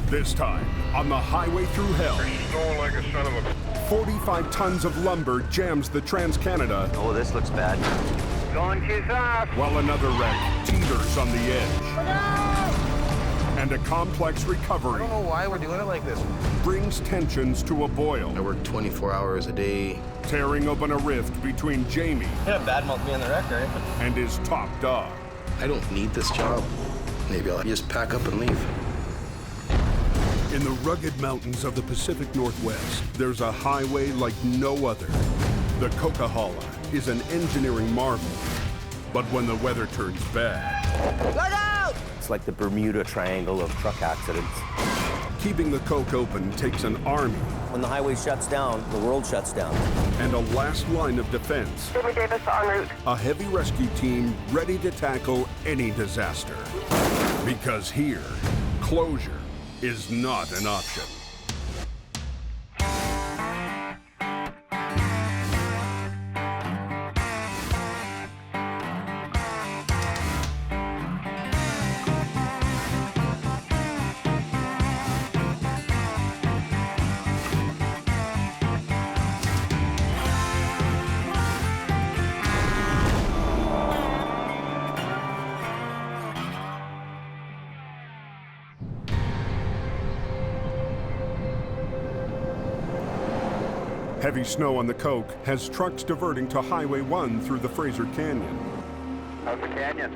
This time, on the highway through hell, Snowing like a son of a... 45 tons of lumber jams the Trans-Canada. Oh, this looks bad. Going too fast. While another wreck teeters on the edge. No! And a complex recovery. I don't know why we're doing it like this. Brings tensions to a boil. I work 24 hours a day. Tearing open a rift between Jamie. You could have badmouth me on the wreck, right? And his top dog. I don't need this job. Maybe I'll just pack up and leave. In the rugged mountains of the Pacific Northwest, there's a highway like no other. The Coquihalla is an engineering marvel. But when the weather turns bad... Look out! It's like the Bermuda Triangle of truck accidents. Keeping the Coke open takes an army. When the highway shuts down, the world shuts down. And a last line of defense. Jimmy Davis en route. A heavy rescue team ready to tackle any disaster. Because here, closure is not an option. Heavy snow on the Coke has trucks diverting to Highway 1 through the Fraser Canyon. How's the canyon?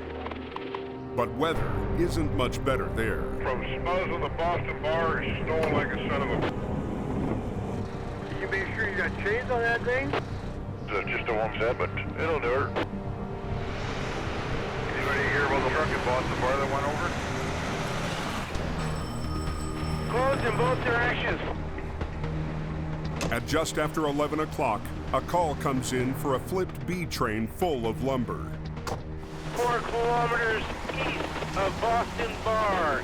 But weather isn't much better there. From Smuzz of the Boston Bar, it's snowing like a son of a... Can you make sure you got chains on that thing? Just a warm set, but it'll do it. Anybody hear about the truck at Boston Bar that went over? Closed in both directions. At just after 11 o'clock, a call comes in for a flipped B train full of lumber. 4 kilometers east of Boston Bar.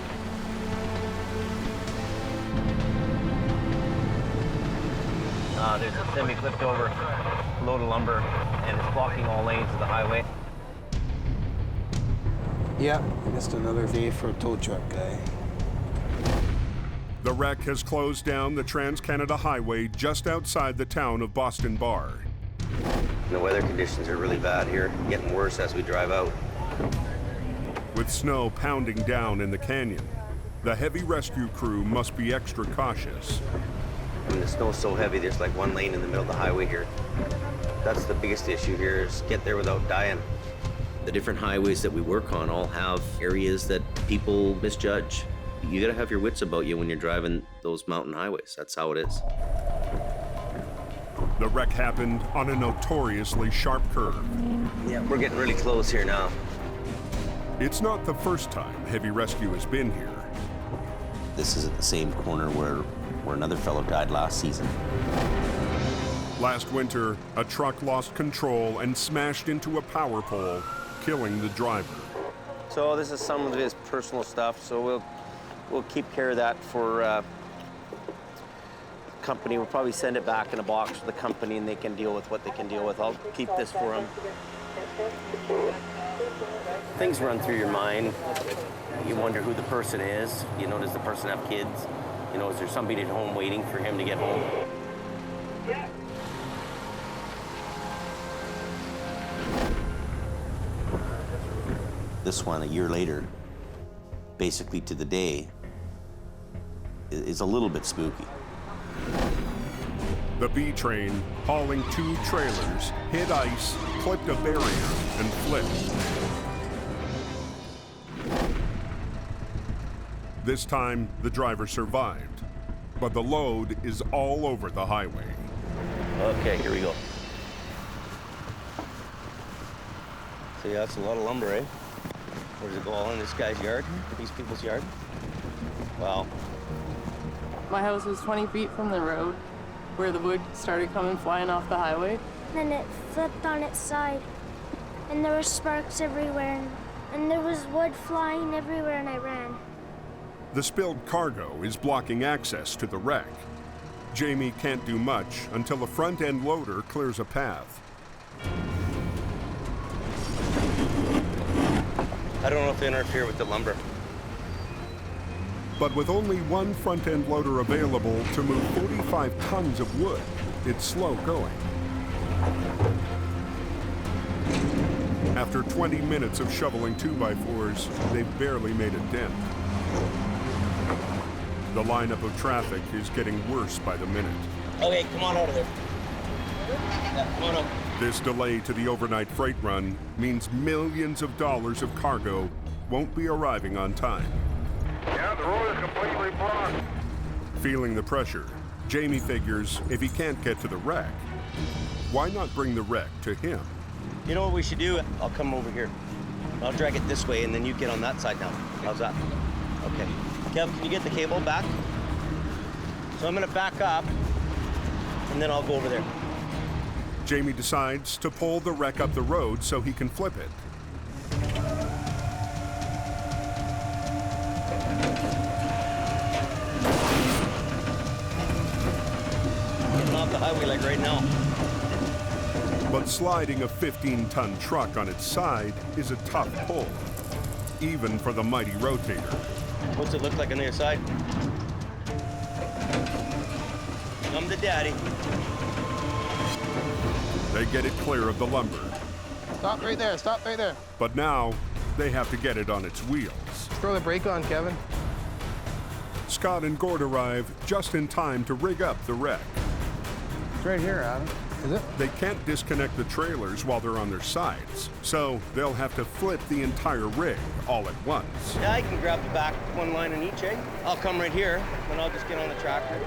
There's a semi flipped over load of lumber, and it's blocking all lanes of the highway. Yeah, just another day for a tow truck guy. The wreck has closed down the Trans-Canada Highway just outside the town of Boston Bar. The weather conditions are really bad here, getting worse as we drive out. With snow pounding down in the canyon, the heavy rescue crew must be extra cautious. I mean, the snow's so heavy, there's like one lane in the middle of the highway here. That's the biggest issue here, is get there without dying. The different highways that we work on all have areas that people misjudge. You gotta have your wits about you when you're driving those mountain highways. That's how it is. The wreck happened on a notoriously sharp curve. Yeah, we're getting really close here now. It's not the first time heavy rescue has been here. This is at the same corner where another fellow died last season. Last winter, a truck lost control and smashed into a power pole, killing the driver. So this is some of his personal stuff, so we'll keep care of that for company. We'll probably send it back in a box to the company and they can deal with what they can deal with. I'll keep this for him. Things run through your mind. You wonder who the person is. You know, does the person have kids? You know, is there somebody at home waiting for him to get home? This one, a year later, basically to the day, is a little bit spooky. The B train, hauling 2 trailers, hit ice, clipped a barrier, and flipped. This time, the driver survived, but the load is all over the highway. Okay, here we go. So yeah, that's a lot of lumber, eh? Where does it go, all in this guy's yard? These people's yard? Wow. My house was 20 feet from the road where the wood started coming flying off the highway. Then it flipped on its side, and there were sparks everywhere, and there was wood flying everywhere, and I ran. The spilled cargo is blocking access to the wreck. Jamie can't do much until a front-end loader clears a path. I don't know if they interfere with the lumber. But with only one front-end loader available to move 45 tons of wood, it's slow going. After 20 minutes of shoveling 2x4s, they've barely made a dent. The lineup of traffic is getting worse by the minute. Okay, come on out of there. Yeah, come on up. This delay to the overnight freight run means millions of dollars of cargo won't be arriving on time. Yeah, the road is completely blocked. Feeling the pressure, Jamie figures if he can't get to the wreck, why not bring the wreck to him? You know what we should do? I'll come over here. I'll drag it this way, and then you get on that side now. How's that? Okay. Kev, can you get the cable back? So I'm gonna back up, and then I'll go over there. Jamie decides to pull the wreck up the road so he can flip it. Getting off the highway like right now. But sliding a 15-ton truck on its side is a tough pull, even for the mighty Rotator. What's it look like on the other side? I'm the daddy. They get it clear of the lumber, Stop right there, stop right there. but now they have to get it on its wheels. Throw the brake on, Kevin. Scott and Gord arrive just in time to rig up the wreck. It's right here, Adam. Is it? They can't disconnect the trailers while they're on their sides, so they'll have to flip the entire rig all at once. Yeah, I can grab the back one line in each, eh? I'll come right here, and I'll just get on the tractor.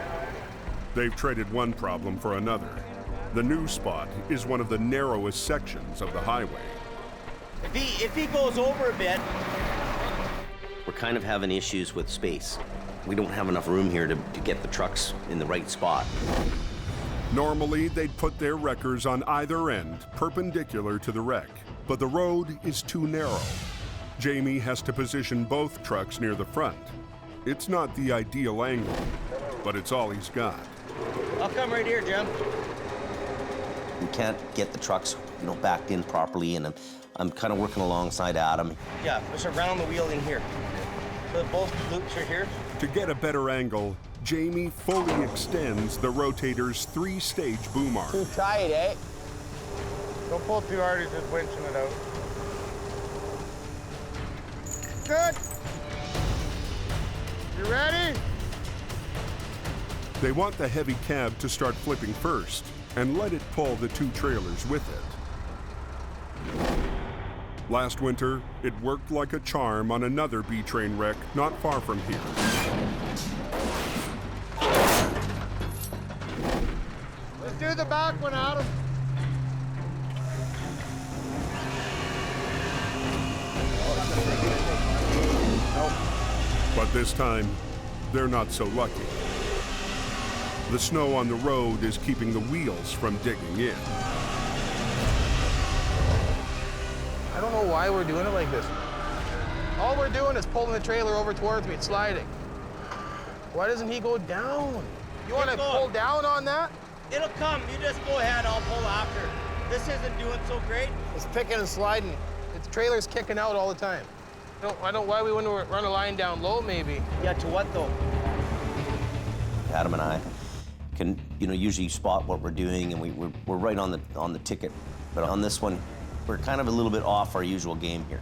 They've traded one problem for another. The new spot is one of the narrowest sections of the highway. If he goes over a bit, we're kind of having issues with space. We don't have enough room here to get the trucks in the right spot. Normally, they'd put their wreckers on either end, perpendicular to the wreck, but the road is too narrow. Jamie has to position both trucks near the front. It's not the ideal angle, but it's all he's got. I'll come right here, Jim. We can't get the trucks, backed in properly, and I'm kind of working alongside Adam. Yeah, just around the wheel in here. So both loops are here. To get a better angle, Jamie fully extends the Rotator's 3-stage boom arm. Too tight, eh? Don't pull too hard, he's just winching it out. Good. You ready? They want the heavy cab to start flipping first and let it pull the two trailers with it. Last winter, it worked like a charm on another B-train wreck not far from here. Let's do the back one, Adam. But this time, they're not so lucky. The snow on the road is keeping the wheels from digging in. I don't know why we're doing it like this. All we're doing is pulling the trailer over towards me, sliding. Why doesn't he go down? You want to pull down on that? It'll come. You just go ahead. I'll pull after. This isn't doing so great. It's picking and sliding. Its trailer's kicking out all the time. Why we wouldn't run a line down low, maybe? Yeah, to what though? Adam and I can, usually spot what we're doing, and we're right on the ticket. But on this one, we're kind of a little bit off our usual game here.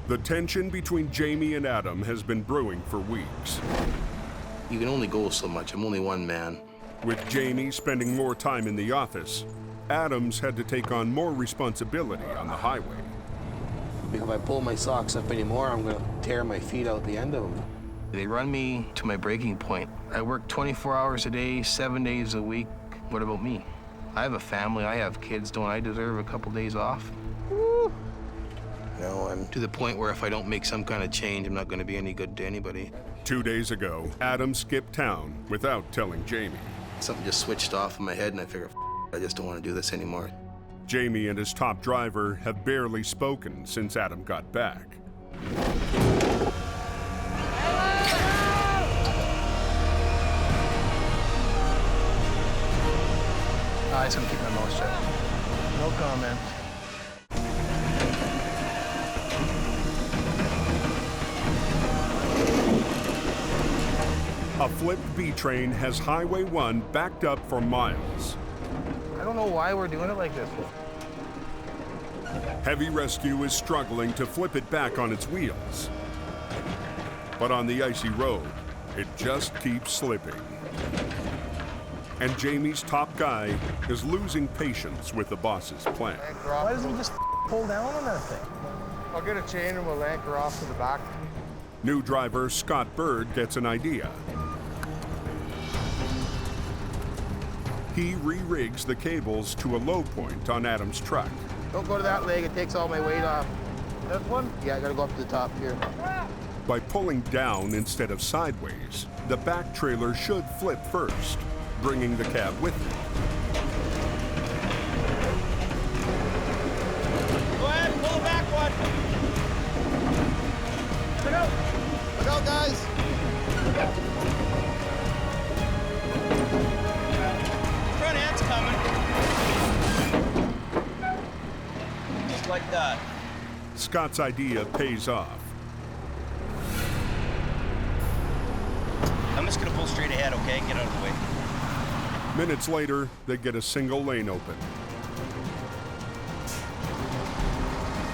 The tension between Jamie and Adam has been brewing for weeks. You can only go so much. I'm only one man. With Jamie spending more time in the office, Adams had to take on more responsibility on the highway. If I pull my socks up anymore, I'm gonna tear my feet out the end of them. They run me to my breaking point. I work 24 hours a day, 7 days a week. What about me? I have a family, I have kids. Don't I deserve a couple days off? Woo. No, I'm to the point where if I don't make some kind of change, I'm not gonna be any good to anybody. 2 days ago, Adam skipped town without telling Jamie. Something just switched off in my head, and I figured, I just don't want to do this anymore. Jamie and his top driver have barely spoken since Adam got back. I just gonna keep my mouth shut. No comment. flipped B train has Highway 1 backed up for miles. I don't know why we're doing it like this. Heavy Rescue is struggling to flip it back on its wheels. But on the icy road, it just keeps slipping. And Jamie's top guy is losing patience with the boss's plan. Why doesn't he just pull down on that thing? I'll get a chain and we'll anchor off to the back. New driver Scott Bird gets an idea. He re-rigs the cables to a low point on Adam's truck. Don't go to that leg, it takes all my weight off. This one? Yeah, I gotta go up to the top here. By pulling down instead of sideways, the back trailer should flip first, bringing the cab with it. Go ahead, pull the back one. Look out. Look out, guys. Front end's coming. Just like that. Scott's idea pays off. I'm just gonna pull straight ahead, okay? Get out of the way. Minutes later, they get a single lane open.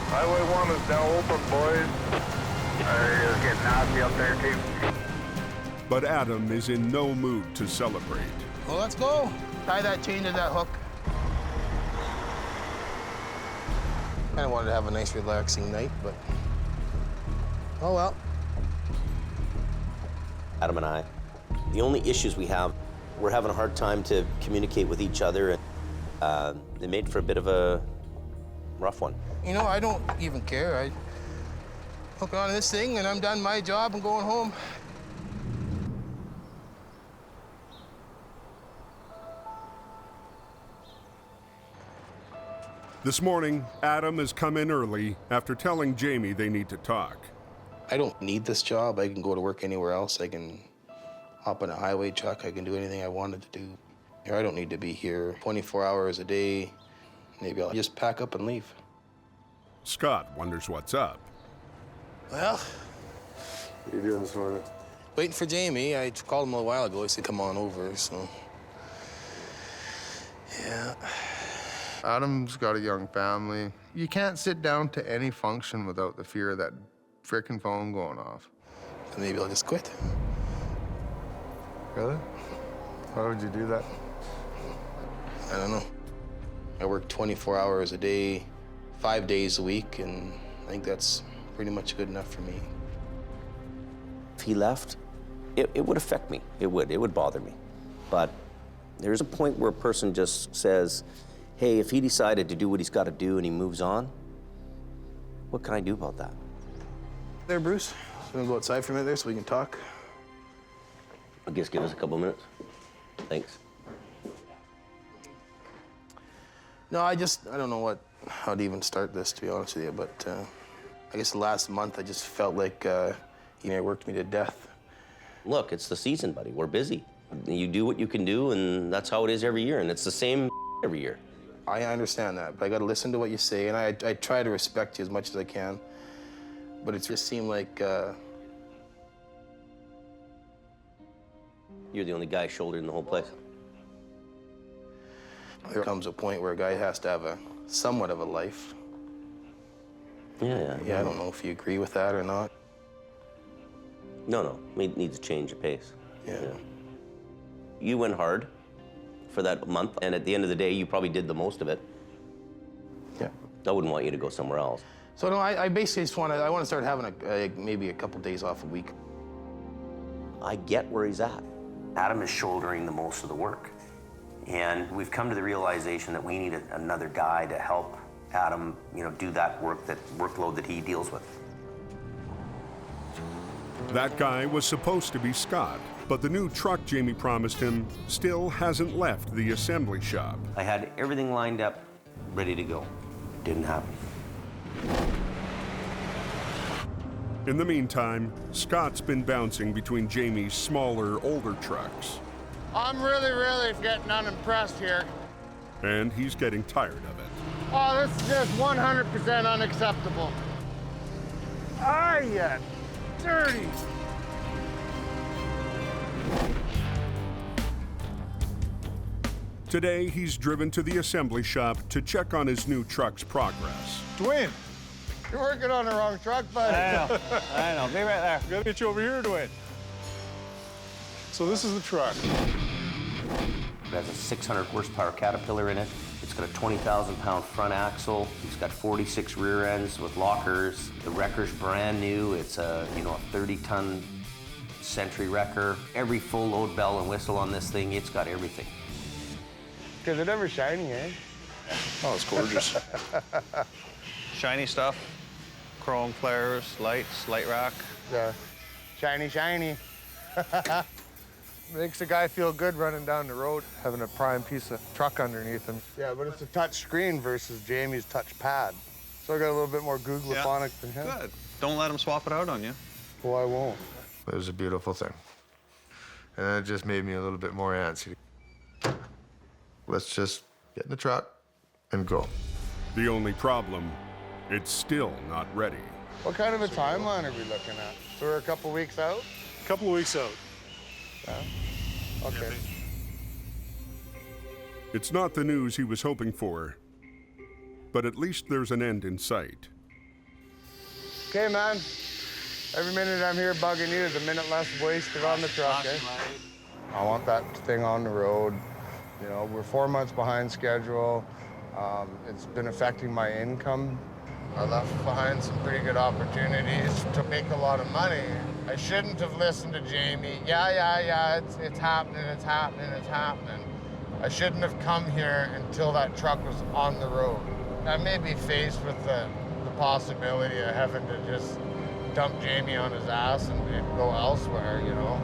Highway 1 is now open, boys. It's getting nasty up there, too. But Adam is in no mood to celebrate. Well, let's go. Tie that chain to that hook. Kind of wanted to have a nice, relaxing night, but oh well. Adam and I, the only issues we have, we're having a hard time to communicate with each other. And it made for a bit of a rough one. You know, I don't even care. I hook on this thing and I'm done my job and going home. This morning, Adam has come in early after telling Jamie they need to talk. I don't need this job. I can go to work anywhere else. I can hop in a highway truck. I can do anything I wanted to do. I don't need to be here 24 hours a day. Maybe I'll just pack up and leave. Scott wonders what's up. Well, What are you doing this morning? waiting for Jamie. I called him a while ago. He said, come on over, so. Yeah. Adam's got a young family. You can't sit down to any function without the fear of that frickin' phone going off. So maybe I'll just quit. Really? Why would you do that? I don't know. I work 24 hours a day, 5 days a week, and I think that's pretty much good enough for me. If he left, it would affect me. It would bother me. But there's a point where a person just says, hey, if he decided to do what he's got to do and he moves on, what can I do about that? There, Bruce. You wanna go outside for a minute there so we can talk? I guess give us a couple minutes. Thanks. No, I don't know how to even start this, to be honest with you, but I guess the last month I just felt like he worked me to death. Look, it's the season, buddy. We're busy. You do what you can do, and that's how it is every year, and it's the same every year. I understand that, but I gotta listen to what you say, and I try to respect you as much as I can, but it just seemed like You're the only guy shouldering the whole place. there comes a point where a guy has to have somewhat of a life. Yeah. I don't know if you agree with that or not. No. It needs a change of pace. Yeah. You went hard for that month, and at the end of the day, you probably did the most of it. Yeah. I wouldn't want you to go somewhere else. So no, I basically just want to start having maybe a couple days off a week. I get where he's at. Adam is shouldering the most of the work. And we've come to the realization that we need another guy to help Adam, do that workload that he deals with. That guy was supposed to be Scott, but the new truck Jamie promised him still hasn't left the assembly shop. I had everything lined up, ready to go. Didn't happen. In the meantime, Scott's been bouncing between Jamie's smaller, older trucks. I'm really getting unimpressed here. And he's getting tired of it. Oh, this is just 100% unacceptable. Ah, yeah, dirty. Today, he's driven to the assembly shop to check on his new truck's progress. Dwayne, you're working on the wrong truck, buddy. I know. Be right there. Gotta get you over here, Dwayne. So this is the truck. It has a 600 horsepower Caterpillar in it. It's got a 20,000-pound front axle. It's got 46 rear ends with lockers. The wrecker's brand new. It's a 30-ton Century wrecker. Every full load bell and whistle on this thing, it's got everything. Because it's never shiny, eh? Oh, it's gorgeous. Shiny stuff. Chrome flares, lights, light rock. Yeah. Shiny, shiny. Makes a guy feel good running down the road, having a prime piece of truck underneath him. Yeah, but it's a touch screen versus Jamie's touch pad. So I got a little bit more Google-phonic than him. Good. Don't let him swap it out on you. Well, I won't. It was a beautiful thing. And it just made me a little bit more antsy. Let's just get in the truck and go. The only problem, it's still not ready. What kind of a timeline are we looking at? So we're a couple weeks out? A couple of weeks out. Yeah. Okay. It's not the news he was hoping for, but at least there's an end in sight. Okay, man. Every minute I'm here bugging you is a minute less wasted on the truck, eh? I want that thing on the road. You know, we're 4 months behind schedule. It's been affecting my income. I left behind some pretty good opportunities to make a lot of money. I shouldn't have listened to Jamie. Yeah, it's happening, it's happening, it's happening. I shouldn't have come here until that truck was on the road. I may be faced with the possibility of having to just dump Jamie on his ass and go elsewhere, you know?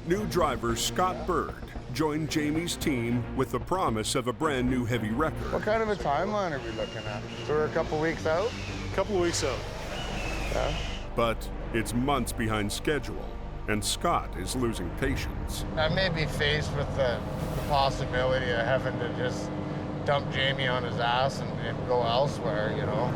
New driver Scott Bird joined Jamie's team with the promise of a brand new heavy wrecker. What kind of a timeline are we looking at? So we're a couple weeks out? A couple of weeks out. Yeah. But it's months behind schedule, and Scott is losing patience. I may be faced with the possibility of having to just dump Jamie on his ass and go elsewhere, you know?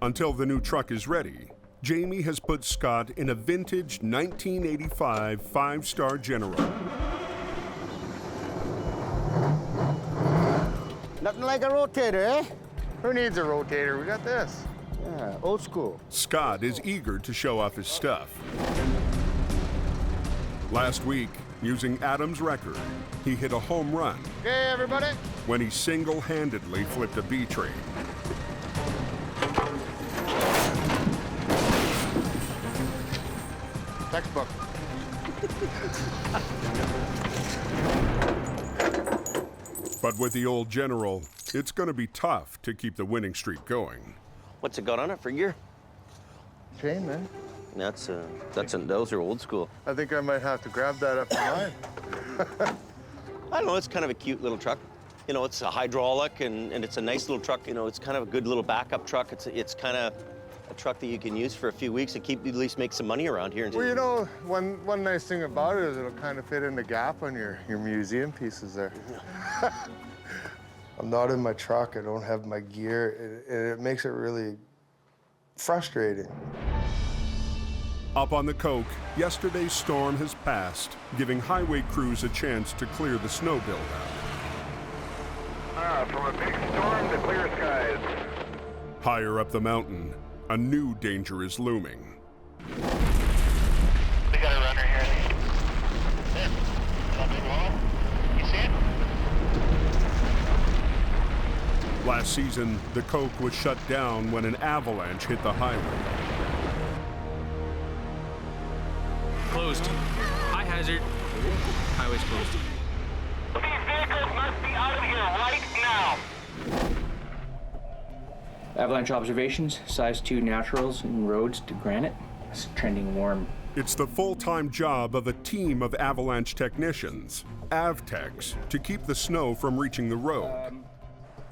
Until the new truck is ready, Jamie has put Scott in a vintage 1985 5-star General. Nothing like a rotator, eh? Who needs a rotator? We got this. Yeah, old school. Scott is eager to show off his stuff. Last week, using Adam's record, he hit a home run. Okay, everybody. When he single-handedly flipped a B train. Textbook. But with the old General, it's going to be tough to keep the winning streak going. What's it got on it for gear? Chain, man. Those are old school. I think I might have to grab that up in mine. I don't know, it's kind of a cute little truck. You know, it's a hydraulic and it's a nice little truck. You know, it's kind of a good little backup truck. It's kind of a truck that you can use for a few weeks and at least make some money around here. Well, you know, one nice thing about it is it'll kind of fit in the gap on your museum pieces there. I'm not in my truck, I don't have my gear, it makes it really frustrating. Up on the Coke, yesterday's storm has passed, giving highway crews a chance to clear the snow buildup. From a big storm to clear skies. Higher up the mountain, a new danger is looming. We got a runner here. There. That big wall. You see it? Last season, the Coke was shut down when an avalanche hit the highway. Closed. High hazard. Highway's closed. These vehicles must be out of here right now. Avalanche observations, size 2 naturals and roads to granite. It's trending warm. It's the full-time job of a team of avalanche technicians, AvTechs, to keep the snow from reaching the road.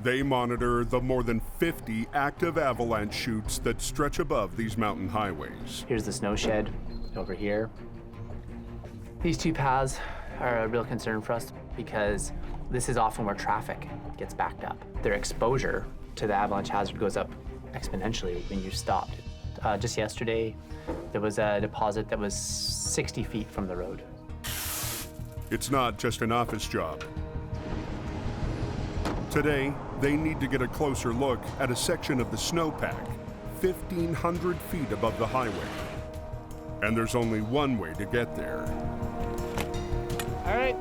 They monitor the more than 50 active avalanche chutes that stretch above these mountain highways. Here's the snow shed over here. These two paths are a real concern for us because this is often where traffic gets backed up. Their exposure to the avalanche hazard goes up exponentially when you stopped. Just yesterday, there was a deposit that was 60 feet from the road. It's not just an office job. Today, they need to get a closer look at a section of the snowpack, 1,500 feet above the highway. And there's only one way to get there. All right.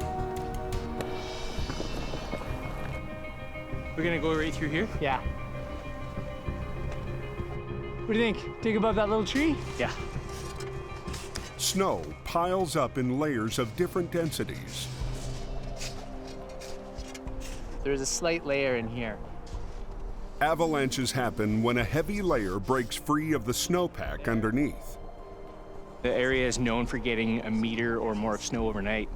We're gonna go right through here? Yeah. What do you think? Dig above that little tree? Yeah. Snow piles up in layers of different densities. There's a slight layer in here. Avalanches happen when a heavy layer breaks free of the snowpack underneath. The area is known for getting a meter or more of snow overnight.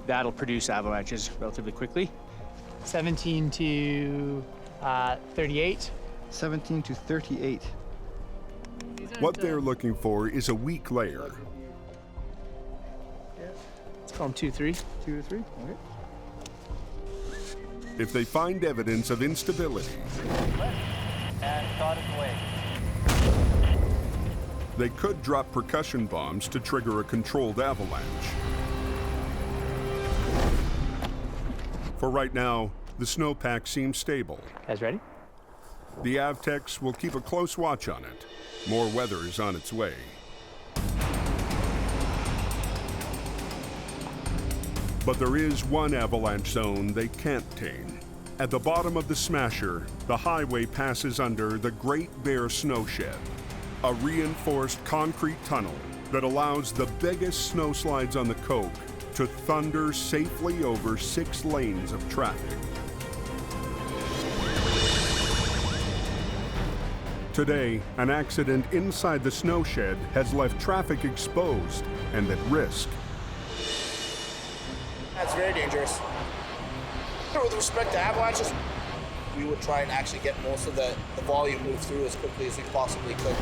That'll produce avalanches relatively quickly. 17 to 38. 17 to 38. What they're looking for is a weak layer. Let's call them 2-3. 2 to 3. Okay. If they find evidence of instability, And dotted away. they could drop percussion bombs to trigger a controlled avalanche. For right now, the snowpack seems stable. Guys ready? The Avtechs will keep a close watch on it. More weather is on its way. But there is one avalanche zone they can't tame. At the bottom of the Smasher, the highway passes under the Great Bear Snow Shed, a reinforced concrete tunnel that allows the biggest snowslides on the Coke to thunder safely over 6 lanes of traffic. Today, an accident inside the snow shed has left traffic exposed and at risk. That's very dangerous. With respect to avalanches, we would try and actually get most of the volume moved through as quickly as we possibly could.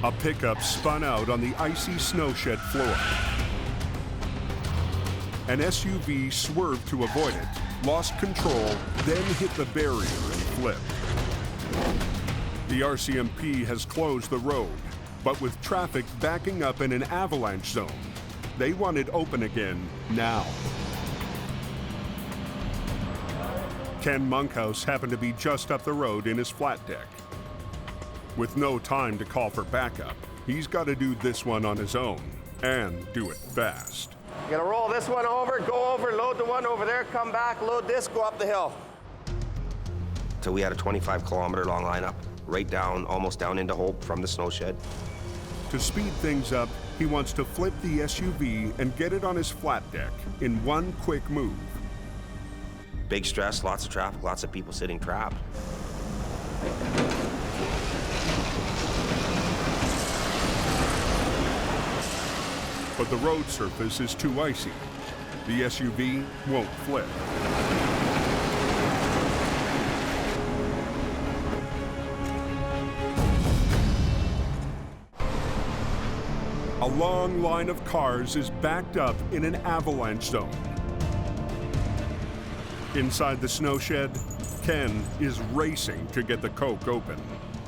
A pickup spun out on the icy snow shed floor. An SUV swerved to avoid it, lost control, then hit the barrier and flipped. The RCMP has closed the road, but with traffic backing up in an avalanche zone, they want it open again now. Ken Monkhouse happened to be just up the road in his flat deck. With no time to call for backup, he's got to do this one on his own, and do it fast. You're gonna roll this one over, go over, load the one over there, come back, load this, go up the hill. So we had a 25-kilometer long lineup, right down, almost down into Hope from the snow shed. To speed things up, he wants to flip the SUV and get it on his flat deck in one quick move. Big stress, lots of traffic, lots of people sitting trapped. But the road surface is too icy. The SUV won't flip. A long line of cars is backed up in an avalanche zone. Inside the snow shed, Ken is racing to get the Coke open.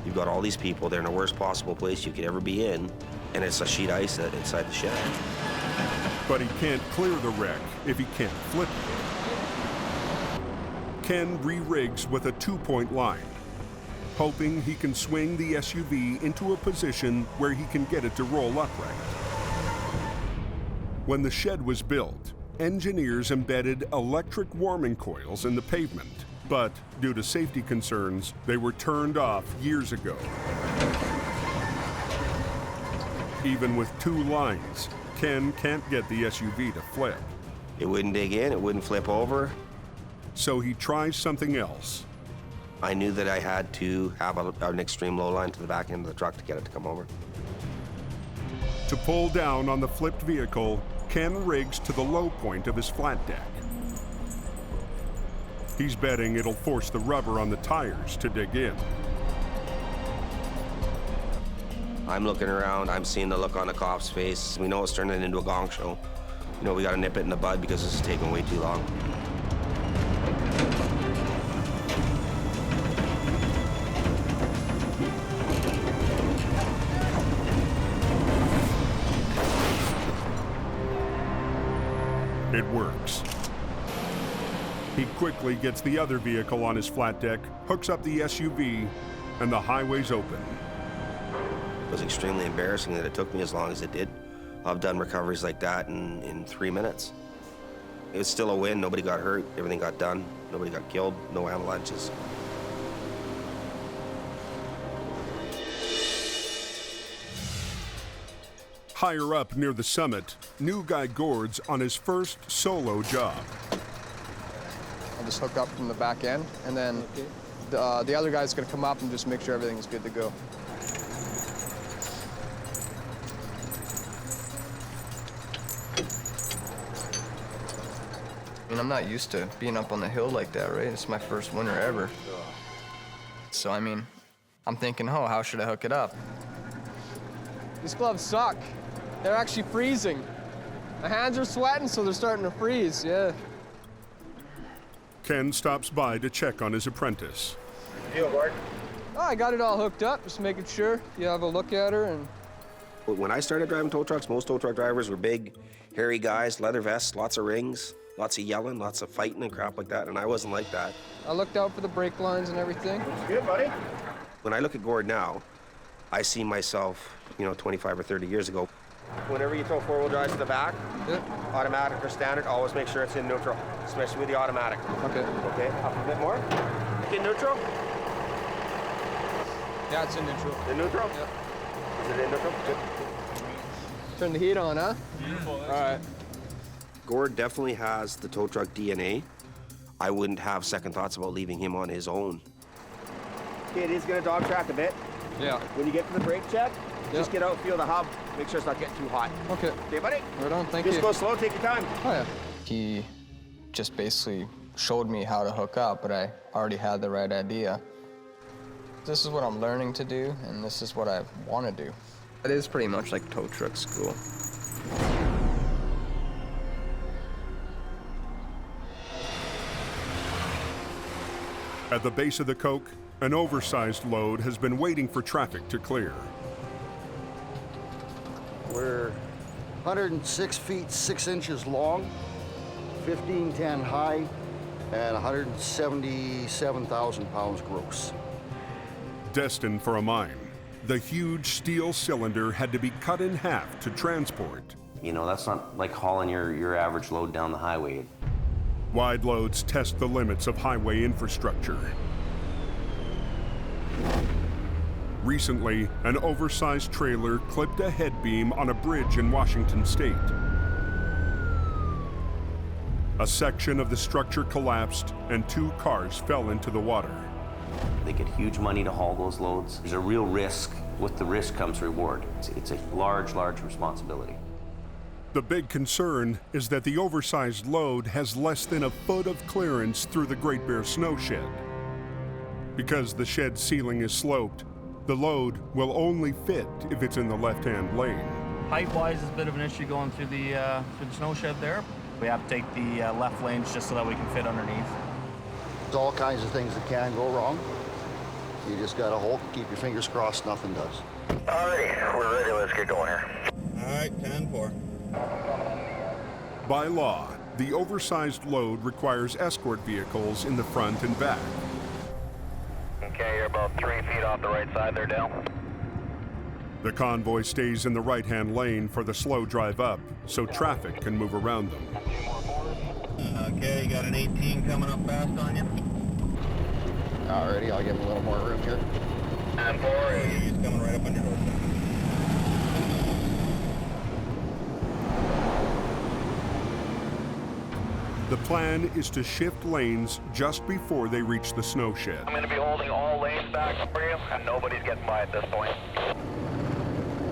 You've got all these people, they're in the worst possible place you could ever be in, and it's a sheet ice inside the shed. But he can't clear the wreck if he can't flip it. Ken re-rigs with a 2-point line, hoping he can swing the SUV into a position where he can get it to roll upright. When the shed was built, engineers embedded electric warming coils in the pavement, but due to safety concerns, they were turned off years ago. Even with 2 lines, Ken can't get the SUV to flip. It wouldn't dig in, it wouldn't flip over. So he tries something else. I knew that I had to have an extreme low line to the back end of the truck to get it to come over. To pull down on the flipped vehicle, Ken rigs to the low point of his flat deck. He's betting it'll force the rubber on the tires to dig in. I'm looking around, I'm seeing the look on the cop's face. We know it's turning into a gong show. You know, we gotta nip it in the bud because this is taking way too long. It works. He quickly gets the other vehicle on his flat deck, hooks up the SUV, and the highway's open. It was extremely embarrassing that it took me as long as it did. I've done recoveries like that in 3 minutes. It was still a win. Nobody got hurt. Everything got done. Nobody got killed. No avalanches. Higher up near the summit, new guy Gord's on his first solo job. I'll just hook up from the back end, and then the other guy's gonna come up and just make sure everything's good to go. I mean, I'm not used to being up on the hill like that, right? It's my first winter ever. So, I mean, I'm thinking, oh, how should I hook it up? These gloves suck. They're actually freezing. My hands are sweating, so they're starting to freeze, yeah. Ken stops by to check on his apprentice. Oh, I got it all hooked up, just making sure you have a look at her. And When I started driving tow trucks, most tow truck drivers were big, hairy guys, leather vests, lots of rings, lots of yelling, lots of fighting and crap like that, and I wasn't like that. I looked out for the brake lines and everything. Looks good, buddy. When I look at Gord now, I see myself, 25 or 30 years ago. Whenever you throw four-wheel drive to the back, automatic or standard, always make sure it's in neutral, especially with the automatic. Okay. Okay, up a bit more. In neutral? Yeah, it's in neutral. In neutral? Yeah. Is it in neutral? Good. Turn the heat on, huh? Beautiful. All right. Gord definitely has the tow truck DNA. I wouldn't have second thoughts about leaving him on his own. Okay, it is going to dog track a bit. Yeah. When you get to the brake check, just get out, feel the hub, make sure it's not getting too hot. Okay. Okay, buddy? Right on, thank you. Just go slow, take your time. Oh, yeah. He just basically showed me how to hook up, but I already had the right idea. This is what I'm learning to do, and this is what I want to do. It is pretty much like tow truck school. At the base of the Coke, an oversized load has been waiting for traffic to clear. We're 106 feet 6 inches long, 1510 high, and 177,000 pounds gross. Destined for a mine, the huge steel cylinder had to be cut in half to transport. That's not like hauling your average load down the highway. Wide loads test the limits of highway infrastructure. Recently, an oversized trailer clipped a head beam on a bridge in Washington state. A section of the structure collapsed and 2 cars fell into the water. They get huge money to haul those loads. There's a real risk. With the risk comes reward. It's a large, large responsibility. The big concern is that the oversized load has less than a foot of clearance through the Great Bear snow shed. Because the shed ceiling is sloped, the load will only fit if it's in the left-hand lane. Height-wise is a bit of an issue going through the snow shed there. We have to take the left lanes just so that we can fit underneath. There's all kinds of things that can go wrong. You just gotta hold, keep your fingers crossed, nothing does. Alrighty, we're ready, let's get going here. All right, 10-4. By law, the oversized load requires escort vehicles in the front and back. Okay, you're about 3 feet off the right side there, Dale. The convoy stays in the right-hand lane for the slow drive up, so traffic can move around them. Okay, you got an 18 coming up fast on you. Alrighty, I'll give him a little more room here. And 4. He's coming right up on your doorstep. The plan is to shift lanes just before they reach the snow shed. I'm going to be holding all lanes back for you, and nobody's getting by at this point.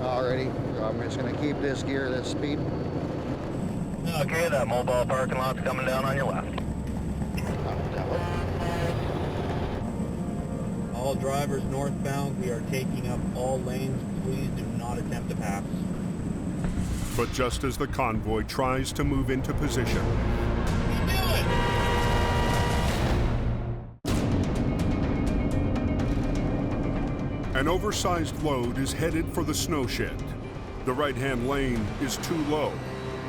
Alrighty, I'm just gonna keep this gear, this speed. Okay, that mobile parking lot's coming down on your left. All drivers northbound, we are taking up all lanes. Please do not attempt to pass. But just as the convoy tries to move into position, an oversized load is headed for the snow shed. The right-hand lane is too low,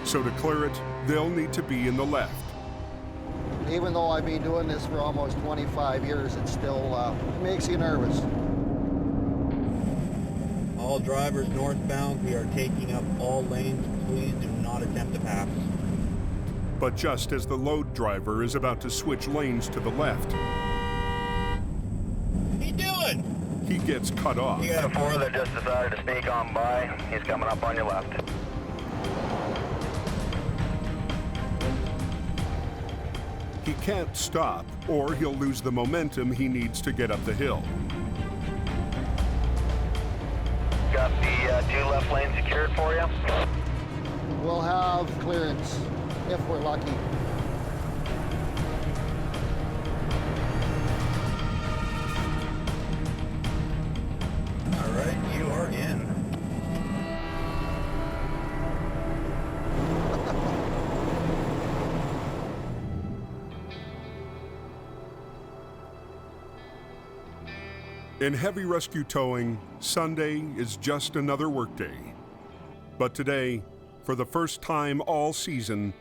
So to clear it, they'll need to be in the left. Even though I've been doing this for almost 25 years, it still makes you nervous. All drivers northbound, we are taking up all lanes. Please do not attempt to pass. But just as the load driver is about to switch lanes to the left, What are you doing? he gets cut off. You got a 4 that just decided to sneak on by. He's coming up on your left. He can't stop, or he'll lose the momentum he needs to get up the hill. Got the 2 left lanes secured for you. We'll have clearance if we're lucky. All right, you are in. In heavy rescue towing, Sunday is just another workday. But today, for the first time all season,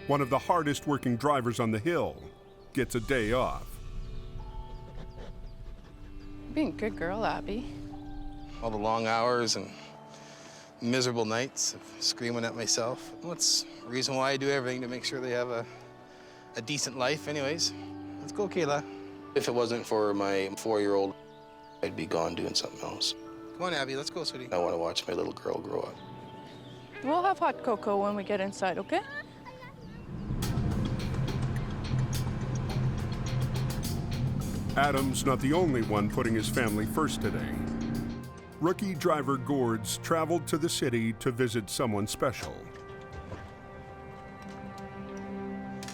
one of the hardest working drivers on the hill gets a day off. Being a good girl, Abby. All the long hours and miserable nights of screaming at myself. That's the reason why I do everything, to make sure they have a decent life anyways. Let's go, Kayla. If it wasn't for my 4-year-old, I'd be gone doing something else. Come on, Abby, let's go, sweetie. I want to watch my little girl grow up. We'll have hot cocoa when we get inside, okay? Adam's not the only one putting his family first today. Rookie driver Gord's traveled to the city to visit someone special.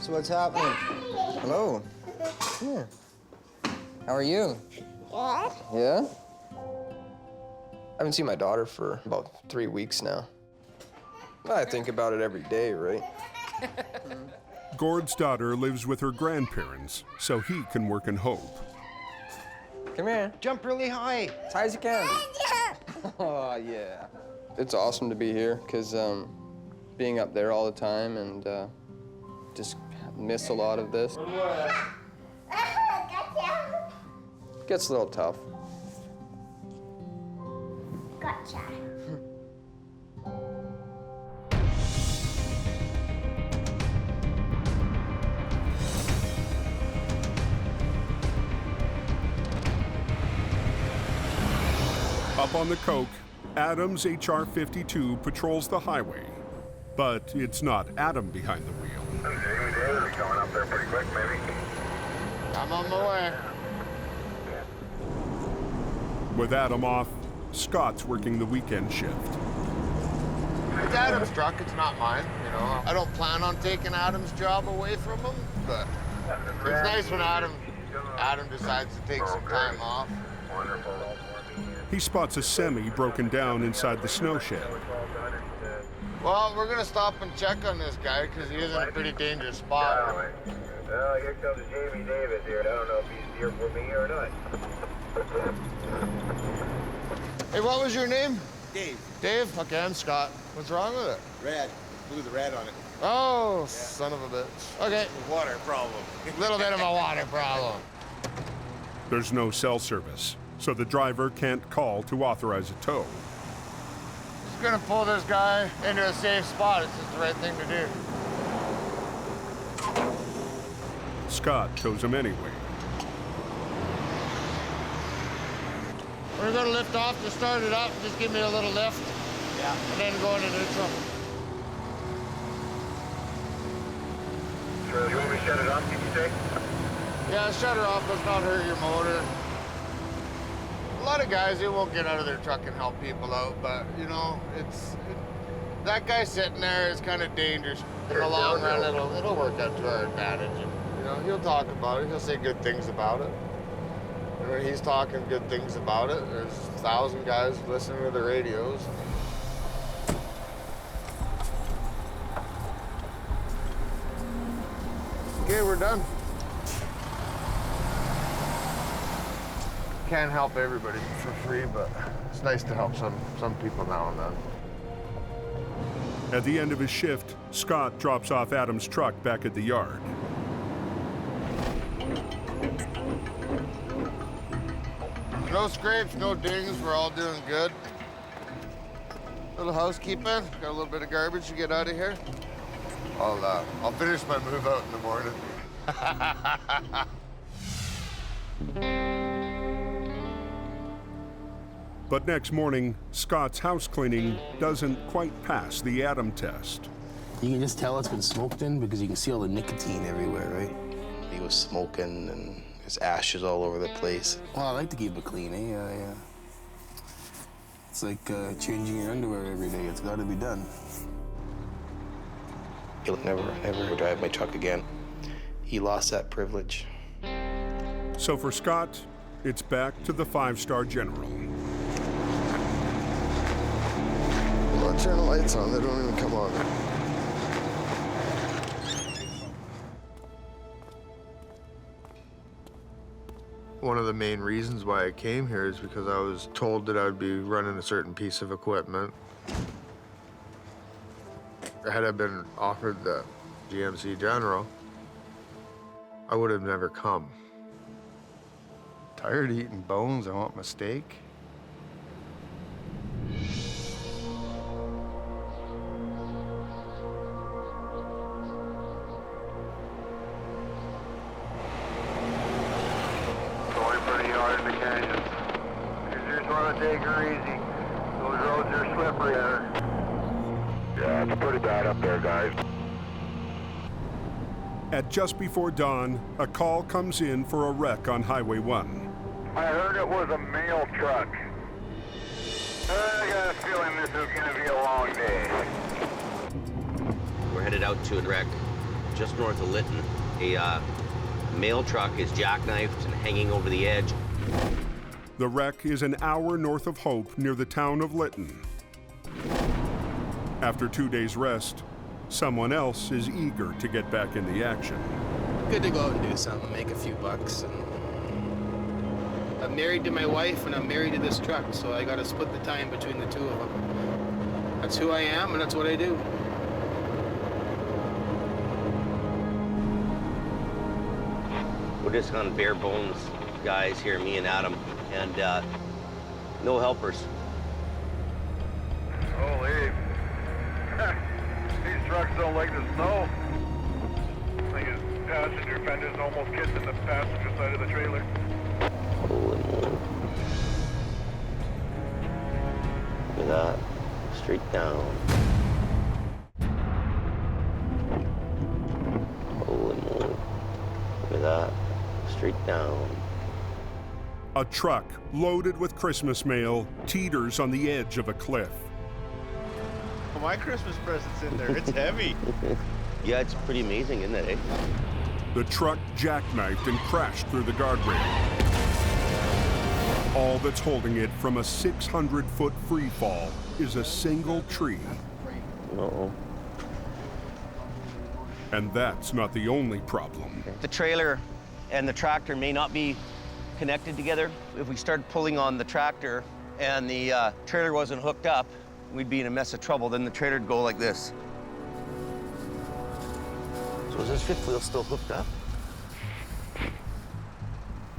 So what's happening? Hello. Here. How are you? Good. Yeah? I haven't seen my daughter for about 3 weeks now. Well, I think about it every day, right? Gord's daughter lives with her grandparents, so he can work in hope. Come here. Jump really high. As high as you can. Oh, yeah. It's awesome to be here, because being up there all the time and just miss a lot of this. Gets a little tough. Gotcha. Up on the coke, Adam's HR-52 patrols the highway. But it's not Adam behind the wheel. Jamie Davis going up there pretty quick, maybe. I'm on my way. With Adam off, Scott's working the weekend shift. It's Adam's truck, it's not mine, you know. I don't plan on taking Adam's job away from him, but it's nice when Adam decides to take some time off. Wonderful. He spots a semi broken down inside the snow shed. Well, we're gonna stop and check on this guy because he is in a pretty dangerous spot. Well, here comes Jamie Davis here. I don't know if he's here for me or not. Hey, what was your name? Dave. Dave? Okay, I'm Scott. What's wrong with it? Red. Blew the red on it. Oh, son of a bitch. Okay. Water problem. Little bit of a water problem. There's no cell service, so the driver can't call to authorize a tow. Just gonna pull this guy into a safe spot. It's just the right thing to do. Scott tows him anyway. We're gonna lift off to start it up. Just give me a little lift. Yeah. And then go into neutral. Sure, you want me to shut it off, did you say? Yeah, shut her off. Let's not hurt your motor. A lot of guys, they won't get out of their truck and help people out, but, you know, that guy sitting there is kind of dangerous. In the long run, it'll work out to our advantage. And, you know, he'll talk about it. He'll say good things about it. And when he's talking good things about it, there's 1,000 guys listening to the radios. Okay, we're done. Can't help everybody for free, but it's nice to help some people now and then. At the end of his shift, Scott drops off Adam's truck back at the yard. No scrapes, no dings, we're all doing good. Little housekeeping, got a little bit of garbage to get out of here. I'll finish my move out in the morning. But next morning, Scott's house cleaning doesn't quite pass the Adam test. You can just tell it's been smoked in because you can see all the nicotine everywhere, right? He was smoking and there's ashes all over the place. Well, I like to keep it clean, eh? Yeah. It's like changing your underwear every day. It's got to be done. He'll never drive my truck again. He lost that privilege. So for Scott, it's back to the 5-star general. Come on, turn the lights on. They don't even come on. One of the main reasons why I came here is because I was told that I would be running a certain piece of equipment. Had I been offered the GMC General, I would have never come. Tired of eating bones, I want my steak. Going pretty hard in the canyon. You just want to take her easy. Those roads are slippery there. Yeah, it's pretty bad up there, guys. At just before dawn, a call comes in for a wreck on Highway 1. I heard it was a mail truck. I got a feeling this is going to be a long day. We're headed out to a wreck just north of Lytton. A mail truck is jackknifed and hanging over the edge. The wreck is an hour north of Hope near the town of Lytton. After 2 days' rest, someone else is eager to get back in the action. Good to go out and do something, make a few bucks. And I'm married to my wife and I'm married to this truck, so I gotta split the time between the two of them. That's who I am and that's what I do. We're just on bare bones guys here, me and Adam, and no helpers. Holy. These trucks don't like the snow. I think his passenger fender's almost kissing the passenger side of the trailer. Holy moly. Look at that. Straight down. Holy moly. Look at that. Straight down. A truck loaded with Christmas mail teeters on the edge of a cliff. My Christmas present's in there. It's heavy. Yeah, it's pretty amazing, isn't it, eh? The truck jackknifed and crashed through the guardrail. All that's holding it from a 600-foot free fall is a single tree. Uh-oh. And that's not the only problem. The trailer and the tractor may not be connected together. If we started pulling on the tractor and the trailer wasn't hooked up, we'd be in a mess of trouble. Then the trailer would go like this. So is this fifth wheel still hooked up?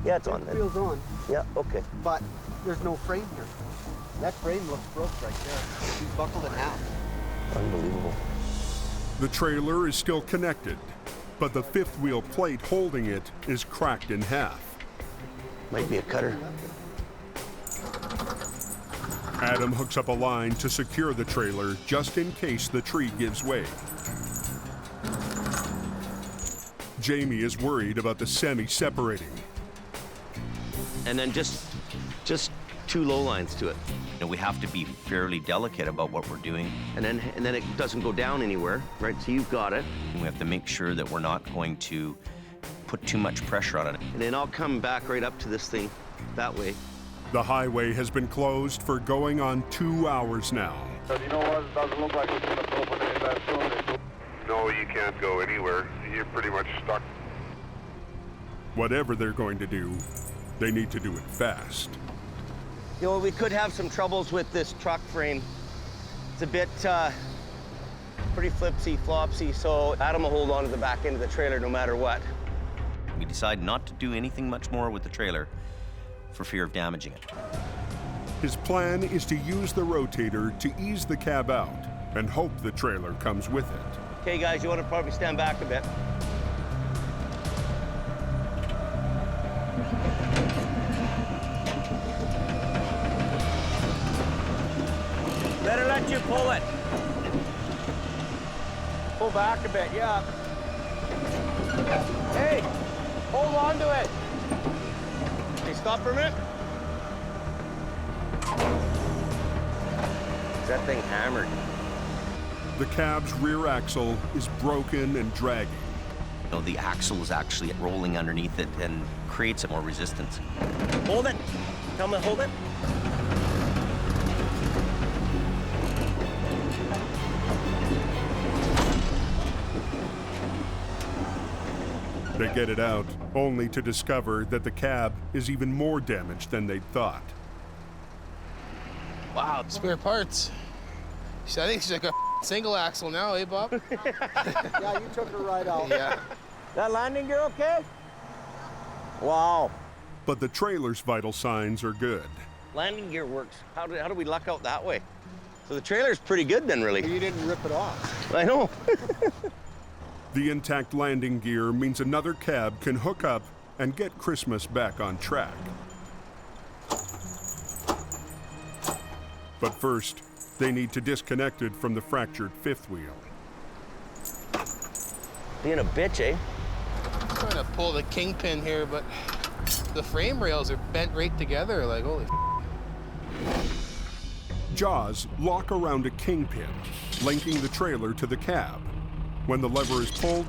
Yeah, it's on then. Wheel's on. Yeah, okay. But there's no frame here. That frame looks broke right there. He's buckled in half. Unbelievable. The trailer is still connected, but the fifth wheel plate holding it is cracked in half. Might be a cutter. Adam hooks up a line to secure the trailer just in case the tree gives way. Jamie is worried about the semi separating. And then just two low lines to it. You know, we have to be fairly delicate about what we're doing. And then it doesn't go down anywhere, right? So you've got it. And we have to make sure that we're not going to put too much pressure on it. And then I'll come back right up to this thing that way. The highway has been closed for going on 2 hours now. So you know what? It doesn't look like it's going to open anytime soon. No, you can't go anywhere. You're pretty much stuck. Whatever they're going to do, they need to do it fast. You know, we could have some troubles with this truck frame. It's a bit pretty flipsy, flopsy, so Adam will hold on to the back end of the trailer no matter what. We decide not to do anything much more with the trailer for fear of damaging it. His plan is to use the rotator to ease the cab out and hope the trailer comes with it. Okay, guys, you want to probably stand back a bit. Better let you pull it. Pull back a bit, yeah. Hey, hold on to it. Okay, stop for a minute. Is that thing hammered? The cab's rear axle is broken and dragging. You know, the axle is actually rolling underneath it and creates more resistance. Hold it. Tell me to hold it. They get it out, only to discover that the cab is even more damaged than they'd thought. Wow, spare parts. I think she's like a single axle now, eh, Bob? Yeah, you took her right out. Yeah. That landing gear okay? Wow. But the trailer's vital signs are good. Landing gear works. How do we luck out that way? So the trailer's pretty good then, really. You didn't rip it off. I know. The intact landing gear means another cab can hook up and get Christmas back on track. But first, they need to disconnect it from the fractured fifth wheel. Being a bitch, eh? I'm trying to pull the kingpin here, but the frame rails are bent right together, like, holy Jaws lock around a kingpin, linking the trailer to the cab. When the lever is pulled,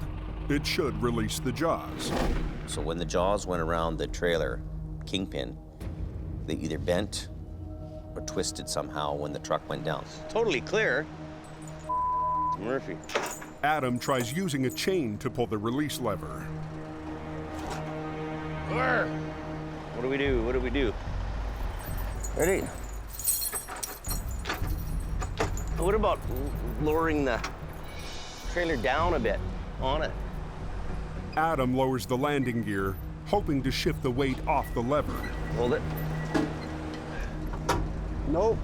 it should release the jaws. So when the jaws went around the trailer kingpin, they either bent or twisted somehow when the truck went down. Totally clear. Murphy. Adam tries using a chain to pull the release lever. What do we do? What do we do? Ready? What about lowering the trailer down a bit on it? Adam lowers the landing gear, hoping to shift the weight off the lever. Hold it. Nope.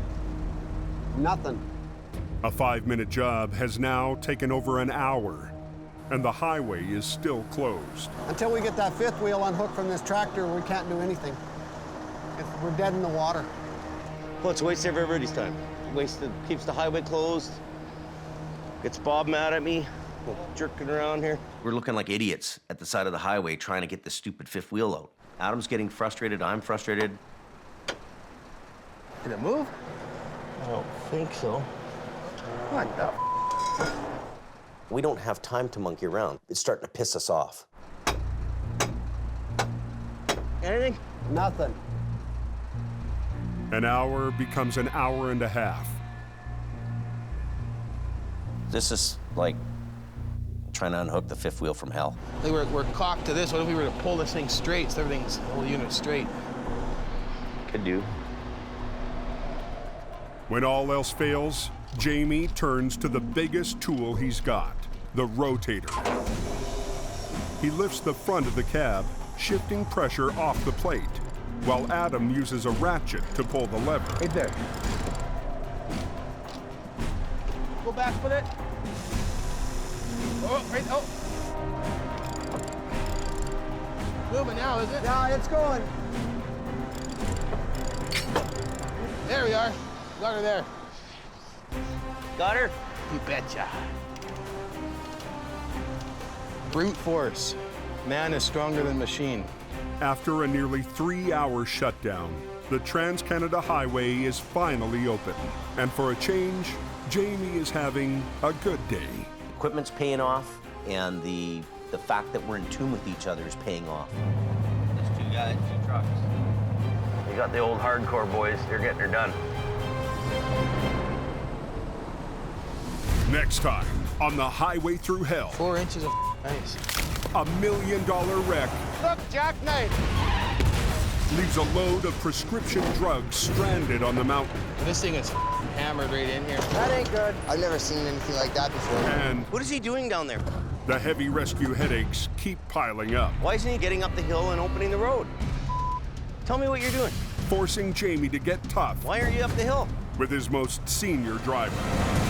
Nothing. A 5-minute job has now taken over an hour, and the highway is still closed. Until we get that fifth wheel unhooked from this tractor, we can't do anything. We're dead in the water. Well, it's a waste of everybody's time. Keeps the highway closed. Gets Bob mad at me. Jerking around here. We're looking like idiots at the side of the highway trying to get this stupid fifth wheel out. Adam's getting frustrated. I'm frustrated. Did it move? I don't think so. What the? We don't have time to monkey around. It's starting to piss us off. Anything? Nothing. An hour becomes an hour and a half. This is like trying to unhook the fifth wheel from hell. We're cocked to this. What if we were to pull this thing straight so everything's, the whole unit straight? Could do. When all else fails, Jamie turns to the biggest tool he's got, the rotator. He lifts the front of the cab, shifting pressure off the plate, while Adam uses a ratchet to pull the lever. Right there. Go back with it. Oh, right, oh. Moving now, is it? Yeah, it's going. There we are. Got her there. Got her? You betcha. Brute force. Man is stronger than machine. After a nearly 3-hour shutdown, the Trans-Canada Highway is finally open. And for a change, Jamie is having a good day. Equipment's paying off, and the fact that we're in tune with each other is paying off. There's 2 guys, 2 trucks. We got the old hardcore boys. They're getting her done. Next time on the highway through hell. 4 inches of ice. $1 million wreck. Look, Jackknifed. leaves a load of prescription drugs stranded on the mountain. This thing is hammered right in here. That ain't good. I've never seen anything like that before. And What is he doing down there? the heavy rescue headaches keep piling up, Why isn't he getting up the hill and opening the road? Tell me what you're doing. forcing Jamie to get tough Why aren't you up the hill? with his most senior driver.